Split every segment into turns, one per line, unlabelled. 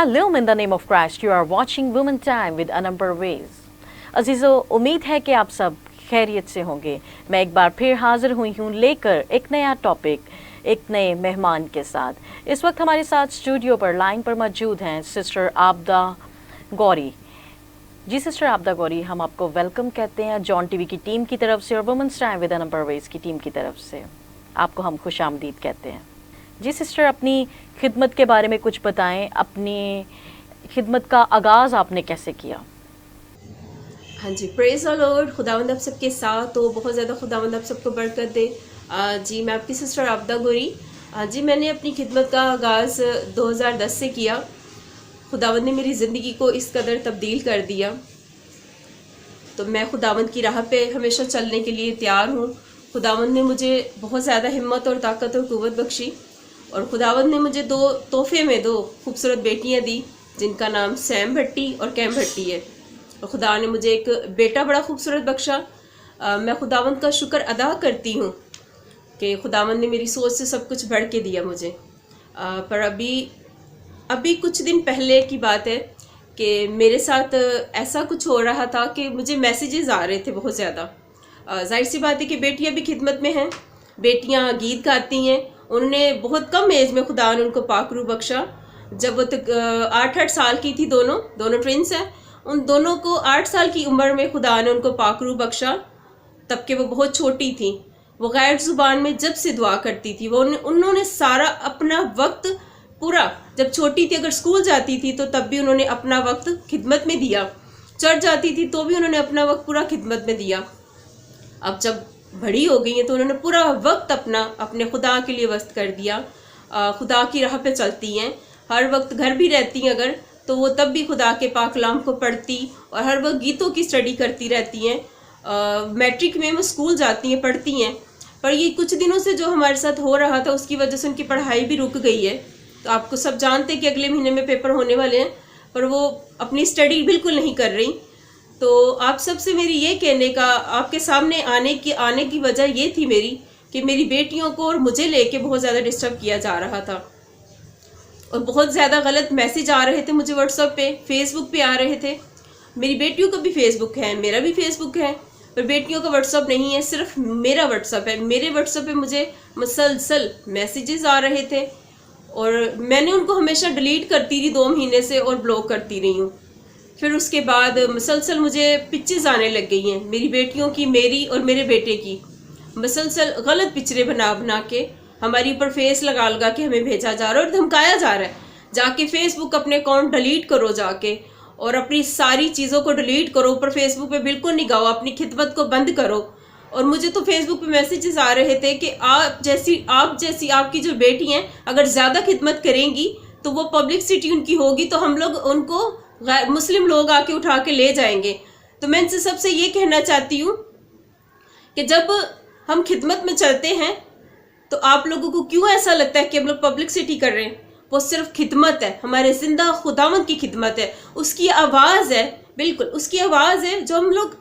Shalom in the name of Christ. You are watching Women Time with Anam Parvez. अजीज़ों, उम्मीद है कि आप सब खैरियत से होंगे। मैं एक बार फिर हाजिर हुई हूँ लेकर एक नया टॉपिक, एक नए मेहमान के साथ। इस वक्त हमारे साथ स्टूडियो पर लाइन पर मौजूद हैं सिस्टर आबदा गौरी। जी सिस्टर आबदा गौरी, हम आपको वेलकम कहते हैं जॉन टीवी की टीम की तरफ से और women's time with Anam Parvez की टीम की तरफ से। आपको हम खुशामदीद कहते हैं। जी सिस्टर, अपनी खिदमत के बारे में कुछ बताएं। अपनी खिदमत का आगाज़ आपने कैसे किया?
हाँ जी, प्रेज द लॉर्ड। खुदावंद आप सबके साथ तो बहुत ज़्यादा खुदावंद आप सबको बरकत दे। जी, मैं आपकी सिस्टर आबदा गौरी। जी, मैंने अपनी खिदमत का आगाज़ 2010 से किया। खुदावंद ने मेरी ज़िंदगी को इस कदर तब्दील कर दिया, तो मैं खुदावंद की राह पे हमेशा चलने के लिए तैयार हूँ। खुदावंद ने मुझे बहुत ज़्यादा हिम्मत और ताकत और क़ुव्वत बख्शी, और खुदावंद ने मुझे दो खूबसूरत बेटियाँ दी, जिनका नाम सैम भट्टी और कैम भट्टी है। और खुदा ने मुझे एक बेटा बड़ा खूबसूरत बख्शा। मैं खुदावंद का शुक्र अदा करती हूँ कि खुदावंद ने मेरी सोच से सब कुछ बढ़ के दिया मुझे। पर अभी कुछ दिन पहले की बात है कि मेरे साथ ऐसा कुछ हो रहा था कि मुझे मैसेजेस आ रहे थे बहुत ज़्यादा। जाहिर सी बात है कि बेटियाँ भी खिदमत में हैं, बेटियाँ गीत गाती हैं। उन्होंने बहुत कम एज में खुदा ने उनको पाकरू बख्शा। जब वो 8-8 साल की थी, दोनों ट्विंस हैं। उन दोनों को 8 साल की उम्र में खुदा ने उनको पाकरू बख्शा, तब के वो बहुत छोटी थी। वो गैर ज़ुबान में जब से दुआ करती थी। उन्होंने सारा अपना वक्त पूरा, जब छोटी थी अगर स्कूल जाती थी तो तब भी उन्होंने अपना वक्त खिदमत में दिया, चर्च जाती थी तो भी उन्होंने अपना वक्त पूरा खिदमत में दिया। अब जब बड़ी हो गई हैं तो उन्होंने पूरा वक्त अपने खुदा के लिए वस्त कर दिया। खुदा की राह पे चलती हैं। हर वक्त घर भी रहती हैं अगर, तो वो तब भी खुदा के पाक कलाम को पढ़ती और हर वक्त गीतों की स्टडी करती रहती हैं। मैट्रिक में वो स्कूल जाती हैं, पढ़ती हैं। पर ये कुछ दिनों से जो हमारे साथ हो रहा था उसकी वजह से उनकी पढ़ाई भी रुक गई है। तो आपको सब जानते हैं कि अगले महीने में पेपर होने वाले हैं, पर वो अपनी स्टडी बिल्कुल नहीं कर रही। तो आप सबसे मेरी ये कहने का, आपके सामने आने की वजह ये थी मेरी कि मेरी बेटियों को और मुझे लेके बहुत ज़्यादा डिस्टर्ब किया जा रहा था और बहुत ज़्यादा गलत मैसेज आ रहे थे मुझे व्हाट्सएप पे, फेसबुक पे आ रहे थे। मेरी बेटियों का भी फेसबुक है, मेरा भी फेसबुक है, पर बेटियों का व्हाट्सएप नहीं है, सिर्फ मेरा व्हाट्सएप है। मेरे व्हाट्सएप पे मुझे मुसलसल मैसेजेस आ रहे थे और मैंने उनको हमेशा डिलीट करती रही 2 महीने से और ब्लॉक करती रही हूँ। फिर उसके बाद मुसलसल मुझे पिक्चर्स आने लग गई हैं मेरी बेटियों की, मेरी और मेरे बेटे की। मुसलसल गलत पिक्चरें बना के हमारे ऊपर फेस लगा के हमें भेजा जा रहा है और धमकाया जा रहा है, जाके फेसबुक अपने अकाउंट डिलीट करो जाके, और अपनी सारी चीज़ों को डिलीट करो। ऊपर फेसबुक पे बिल्कुल नहीं गाओ, अपनी खिदमत को बंद करो। और मुझे तो फेसबुक पे मैसेजेस आ रहे थे कि आप जैसी आपकी जो बेटी हैं अगर ज़्यादा खिदमत करेंगी तो वो पब्लिसिटी उनकी होगी, तो हम लोग उनको मुस्लिम लोग आके उठा के ले जाएंगे। तो मैं इनसे सबसे ये कहना चाहती हूँ कि जब हम खिदमत में चलते हैं तो आप लोगों को क्यों ऐसा लगता है कि हम लोग पब्लिसिटी कर रहे हैं? वो सिर्फ खिदमत है, हमारे जिंदा खुदावंद की खिदमत है। उसकी आवाज़ है, बिल्कुल उसकी आवाज़ है जो हम लोग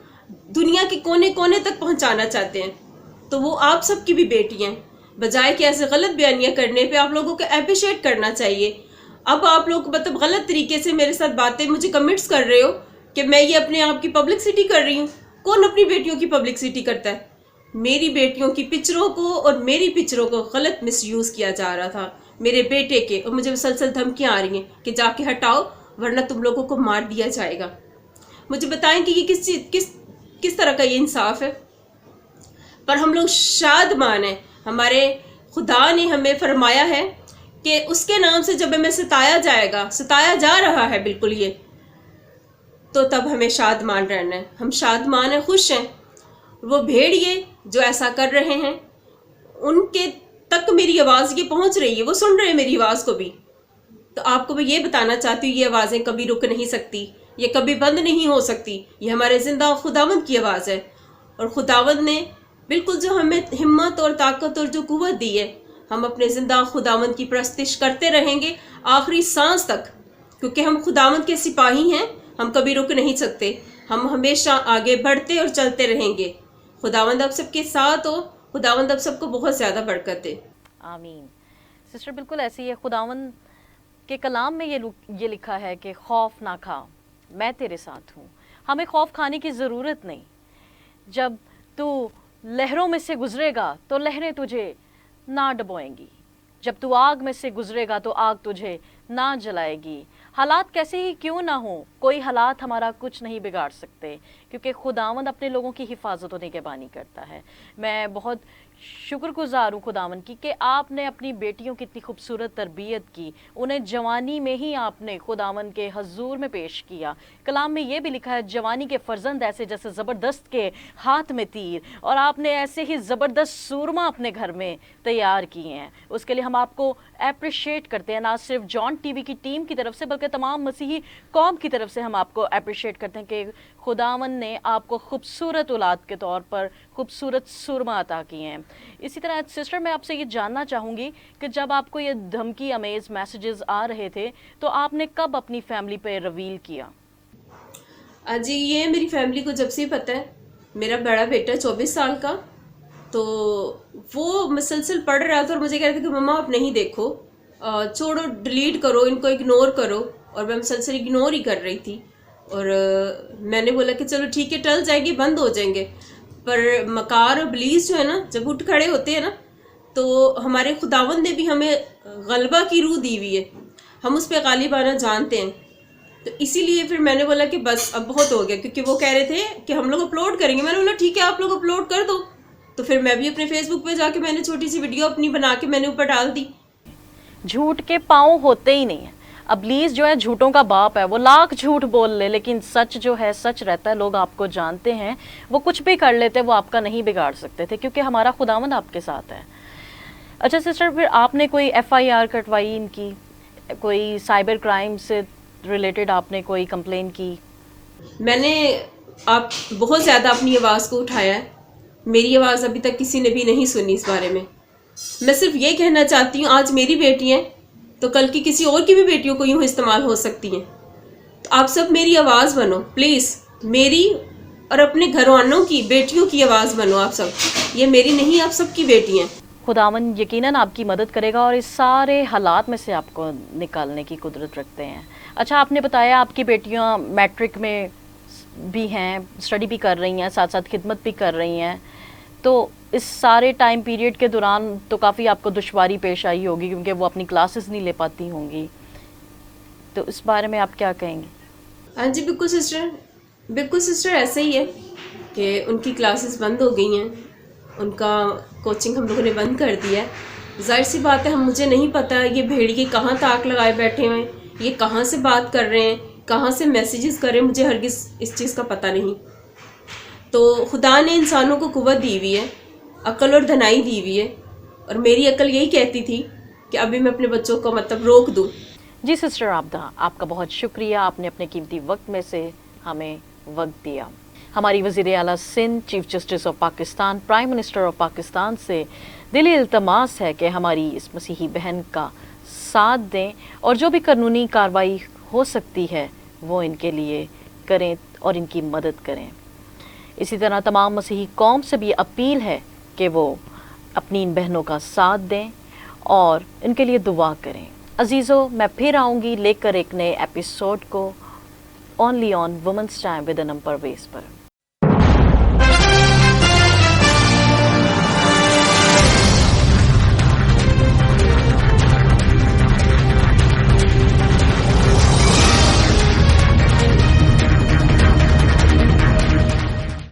दुनिया के कोने कोने तक पहुंचाना चाहते हैं। तो वो आप सबकी भी बेटी हैं। बजाय कि ऐसे गलत बयानियाँ करने पे आप लोगों को अप्रिशिएट करना चाहिए। अब आप लोग मतलब गलत तरीके से मेरे साथ बातें, मुझे कमेंट्स कर रहे हो कि मैं ये अपने आप की पब्लिसिटी कर रही हूँ। कौन अपनी बेटियों की पब्लिसिटी करता है? मेरी बेटियों की पिक्चरों को और मेरी पिक्चरों को गलत मिसयूज़ किया जा रहा था, मेरे बेटे के, और मुझे मुसलसल धमकियाँ आ रही हैं कि जाके हटाओ वरना तुम लोगों को मार दिया जाएगा। मुझे बताएं कि ये किस तरह का ये इंसाफ है? पर हम लोग शादमान हैं, हमारे खुदा ने हमें फरमाया है कि उसके नाम से जब हमें सताया जा रहा है बिल्कुल ये, तो तब हमें शादमान रहना है। हम शादमान हैं, खुश हैं। वो भेड़िए जो ऐसा कर रहे हैं उनके तक मेरी आवाज़ ये पहुंच रही है, वो सुन रहे हैं मेरी आवाज़ को भी। तो आपको मैं ये बताना चाहती हूँ, ये आवाज़ें कभी रुक नहीं सकती, ये कभी बंद नहीं हो सकती। ये हमारे जिंदा खुदावंद की आवाज़ है और खुदावंद ने बिल्कुल जो हमें हिम्मत और ताकत और जो कुव्वत दी है, हम अपने जिंदा खुदावंद की प्रस्तिश करते रहेंगे आखिरी सांस तक, क्योंकि हम खुदावंद के सिपाही हैं। हम कभी रुक नहीं सकते, हम हमेशा आगे बढ़ते और चलते रहेंगे। खुदावंद आप सबके साथ हो। खुदावंद आप सबको बहुत ज़्यादा बरकत दे।
आमीन। सिस्टर, बिल्कुल ऐसी है। खुदावंद कि कलाम में ये लिखा है कि खौफ ना खा, मैं तेरे साथ हूँ। हमें खौफ खाने की ज़रूरत नहीं। जब तू लहरों में से गुजरेगा तो लहरें तुझे ना डुबोएंगी, जब तू आग में से गुजरेगा तो आग तुझे ना जलाएगी। हालात कैसे ही क्यों ना हो, कोई हालात हमारा कुछ नहीं बिगाड़ सकते, क्योंकि खुदावंद अपने लोगों की हिफाजत और निगहबानी करता है। मैं बहुत शुक्रगुजार हूँ खुदावंद की कि आपने अपनी बेटियों की इतनी खूबसूरत तरबियत की, उन्हें जवानी में ही आपने खुदावंद के हजूर में पेश किया। कलाम में ये भी लिखा है, जवानी के फर्जंद ऐसे जैसे ज़बरदस्त के हाथ में तीर, और आपने ऐसे ही ज़बरदस्त सूरमा अपने घर में तैयार किए हैं। उसके लिए हम आपको अप्रिशिएट करते हैं, ना सिर्फ जॉन टीवी की टीम की तरफ से बल्कि तमाम मसीही कौम की तरफ से हम आपको अप्रिशिएट करते हैं कि खुदावन ने आपको खूबसूरत औलाद के तौर पर खूबसूरत सुरमा अता किए हैं। इसी तरह सिस्टर, मैं आपसे ये जानना चाहूँगी कि जब आपको ये धमकी अमेज मैसेजेस आ रहे थे तो आपने कब अपनी फैमिली पे रिवील किया?
जी, ये मेरी फैमिली को जब से ही पता है। मेरा बड़ा बेटा 24 साल का, तो वो मुसलसल पढ़ रहा था और मुझे कह रहा था कि मम्मा आप नहीं देखो, छोड़ो, डिलीट करो, इनको इग्नोर करो। और मैं मुसलसल इग्नोर ही कर रही थी। और मैंने बोला कि चलो ठीक है, टल जाएगी, बंद हो जाएंगे। पर मकार और इब्लीस जो है ना, जब उठ खड़े होते हैं ना, तो हमारे खुदावंद ने भी हमें गलबा की रूह दी हुई है, हम उस पर गालिब आना जानते हैं। तो इसीलिए फिर मैंने बोला कि बस अब बहुत हो गया, क्योंकि वो कह रहे थे कि हम लोग अपलोड करेंगे। मैंने बोला ठीक है, आप लोग अपलोड कर दो। तो फिर मैं भी अपने फेसबुक पे जाके मैंने छोटी सी वीडियो अपनी बना के मैंने ऊपर डाल दी।
झूठ के पाँव होते ही नहीं है। अब्लीस जो है झूठों का बाप है, वो लाख झूठ बोल ले, लेकिन सच जो है सच रहता है। लोग आपको जानते हैं, वो कुछ भी कर लेते, वो आपका नहीं बिगाड़ सकते थे, क्योंकि हमारा खुदावंद आपके साथ है। अच्छा सिस्टर, फिर आपने कोई FIR कटवाई इनकी, कोई साइबर क्राइम से रिलेटेड आपने कोई कंप्लेन की?
मैंने आप बहुत ज़्यादा अपनी आवाज़ को उठाया है। मेरी आवाज़ अभी तक किसी ने भी नहीं सुनी इस बारे में। मैं सिर्फ ये कहना चाहती हूँ, आज मेरी बेटी है तो कल की किसी और की भी बेटियों को यूँ इस्तेमाल हो सकती हैं। तो आप सब मेरी आवाज़ बनो प्लीज़, मेरी और अपने घरवालों की बेटियों की आवाज़ बनो आप सब। ये मेरी नहीं, आप सबकी बेटी हैं।
खुदावन यकीनन आपकी मदद करेगा और इस सारे हालात में से आपको निकालने की कुदरत रखते हैं। अच्छा, आपने बताया आपकी बेटियां मैट्रिक में भी हैं, स्टडी भी कर रही हैं, साथ साथ खिदमत भी कर रही हैं, तो इस सारे टाइम पीरियड के दौरान तो काफ़ी आपको दुश्वारी पेश आई होगी, क्योंकि वो अपनी क्लासेस नहीं ले पाती होंगी, तो इस बारे में आप क्या कहेंगे?
हाँ जी, बिल्कुल सिस्टर, ऐसे ही है कि उनकी क्लासेस बंद हो गई हैं, उनका कोचिंग हम लोगों ने बंद कर दिया है। जाहिर सी बात है, मुझे नहीं पता ये भेड़िए कहाँ ताक लगाए बैठे हुए हैं, ये कहाँ से बात कर रहे हैं, कहाँ से मैसेजेस कर रहे हैं, मुझे हरगिज़ इस चीज़ का पता नहीं। तो खुदा ने इंसानों को कुव्वत दी हुई है, अक्ल और धनाई दी हुई है, और मेरी अक्ल यही कहती थी कि अभी मैं अपने बच्चों को मतलब रोक दूँ।
जी सिस्टर आबदा, आपका बहुत शुक्रिया, आपने अपने कीमती वक्त में से हमें वक्त दिया। हमारी वज़ीर आला Sindh, chief justice of Pakistan, prime minister of Pakistan से दिली इल्तमास है कि हमारी इस मसीही बहन का साथ दें और जो भी कानूनी कार्रवाई हो सकती है वो इनके लिए करें और इनकी मदद करें। इसी तरह तमाम मसीही कौम से भी अपील है कि वो अपनी इन बहनों का साथ दें और इनके लिए दुआ करें। अजीज़ों, मैं फिर आऊँगी लेकर एक नए एपिसोड को, only on women's time with Anam Parvez पर।